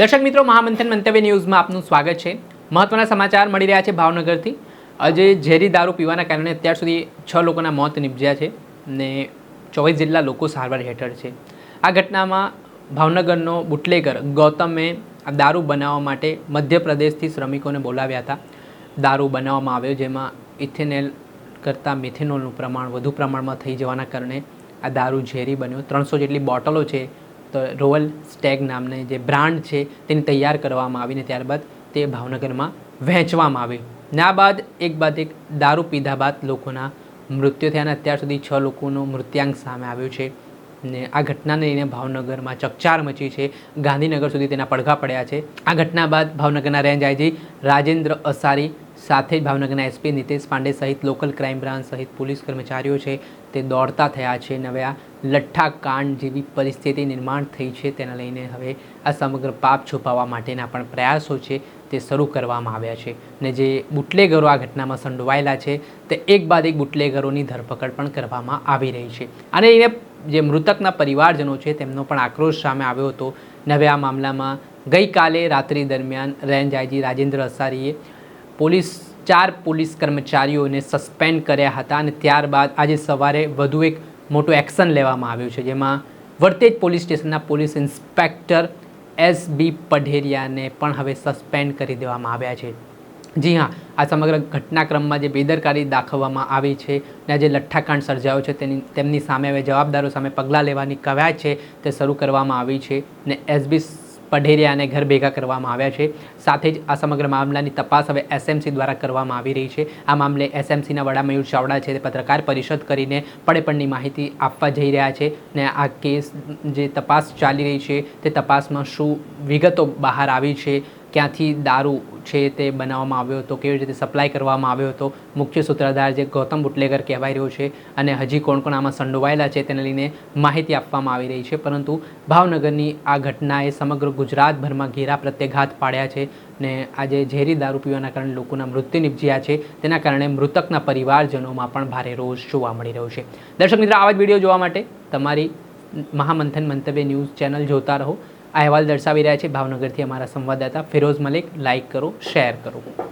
દર્શક મિત્રો, મહામંથન મંતવ્ય ન્યૂઝમાં આપનું સ્વાગત છે। મહત્વના સમાચાર મળી રહ્યા છે ભાવનગરથી। આજે ઝેરી દારૂ પીવાના કારણે અત્યાર સુધી 6 લોકોના મોત નિપજ્યા છે ને 24 જેટલા લોકો સારવાર હેઠળ છે। આ ઘટનામાં ભાવનગરનો બુટલેગર ગૌતમે આ દારૂ બનાવવા માટે મધ્યપ્રદેશથી શ્રમિકોને બોલાવ્યા હતા। દારૂ બનાવવામાં આવ્યો જેમાં ઇથેનોલ કરતાં મિથેનોલનું પ્રમાણ વધુ પ્રમાણમાં થઈ જવાના કારણે આ દારૂ ઝેરી બન્યો। 300 જેટલી બોટલો છે તો રોયલ સ્ટેગ નામની જે બ્રાન્ડ છે તેની તૈયાર કરવામાં આવીને ત્યારબાદ તે ભાવનગરમાં વહેંચવામાં આવી ને આ બાદ એક દારૂ પીધા બાદ લોકોના મૃત્યુ થયા અને અત્યાર સુધી 6 લોકોનો મૃત્યાંક સામે આવ્યો છે ને આ ઘટનાને લઈને ભાવનગરમાં ચકચાર મચી છે। ગાંધીનગર સુધી તેના પડઘા પડ્યા છે। આ ઘટના બાદ ભાવનગરના રેન્જ આઈજી રાજેન્દ્ર અસારી સાથે જ ભાવનગરના એસપી નિતેશ પાંડે સહિત લોકલ ક્રાઇમ બ્રાન્ચ સહિત પોલીસ કર્મચારીઓ છે તે દોડતા થયા છે ને હવે આ લઠ્ઠા કાંડ જેવી પરિસ્થિતિ નિર્માણ થઈ છે તેના લઈને હવે આ સમગ્ર પાપ છુપાવવા માટેના પણ પ્રયાસો છે તે શરૂ કરવામાં આવ્યા છે ને જે બુટલેગરો આ ઘટનામાં સંડોવાયેલા છે તે એક બાદ એક બુટલેગરોની ધરપકડ પણ કરવામાં આવી રહી છે। અને એને જે મૃતકના પરિવારજનો છે તેમનો પણ આક્રોશ સામે આવ્યો હતો ને હવે આ મામલામાં ગઈકાલે રાત્રિ દરમિયાન રેન્જ આઈજી રાજેન્દ્ર અસારીએ 4 પોલીસ કર્મચારીઓને સસ્પેન્ડ કર્યા હતા અને ત્યારબાદ આજે સવારે વધુ એક મોટું એક્શન લેવામાં આવ્યું છે જેમાં વરતેજ પોલીસ સ્ટેશનના પોલીસ ઇન્સ્પેક્ટર એસબી પઢેરિયાને પણ હવે સસ્પેન્ડ કરી દેવામાં આવ્યા છે। જી હા, આ સમગ્ર ઘટનાક્રમમાં જે બેદરકારી દાખવવામાં આવી છે અને જે લઠ્ઠાકાંડ સર્જાયો છે તેમની સામે હવે જવાબદારો સામે પગલાં લેવાની કવાયત છે તે શરૂ કરવામાં આવી છે ને એસબી પઢેરિયાને ઘર ભેગા કરવામાં આવ્યા છે। સાથે જ આ સમગ્ર મામલાની તપાસ હવે એસએમસી દ્વારા કરવામાં આવી રહી છે। આ મામલે એસએમસીના વડા મયુર ચાવડા છે તે પત્રકાર પરિષદ કરીને પડેપણની માહિતી આપવા જઈ રહ્યા છે ને આ કેસ જે તપાસ ચાલી રહી છે તે તપાસમાં શું વિગતો બહાર આવી છે, ક્યાંથી દારૂ છે તે બનાવવામાં આવ્યો હતો, કેવી રીતે સપ્લાય કરવામાં આવ્યો હતો, મુખ્ય સૂત્રધાર જે ગૌતમ બુટલેગર કહેવાય રહ્યો છે અને હજી કોણ કોણ આમાં સંડોવાયેલા છે તેને લઈને માહિતી આપવામાં આવી રહી છે। પરંતુ ભાવનગરની આ ઘટનાએ સમગ્ર ગુજરાતભરમાં ઘેરા પ્રત્યાઘાત પાડ્યા છે ને આજે ઝેરી દારૂ પીવાના કારણે લોકોના મૃત્યુ નિપજ્યા છે તેના કારણે મૃતકના પરિવારજનોમાં પણ ભારે રોષ જોવા મળી રહ્યો છે। દર્શક મિત્રો, આવા જ વિડીયો જોવા માટે તમારી મહામંથન મંતવ્ય ન્યૂઝ ચેનલ જોતા રહો। આ અહેવાલ દર્શાવી રહ્યા છે ભાવનગરથી અમારા સંવાદદાતા ફિરોઝ મલિક। લાઇક કરો, શેર કરો।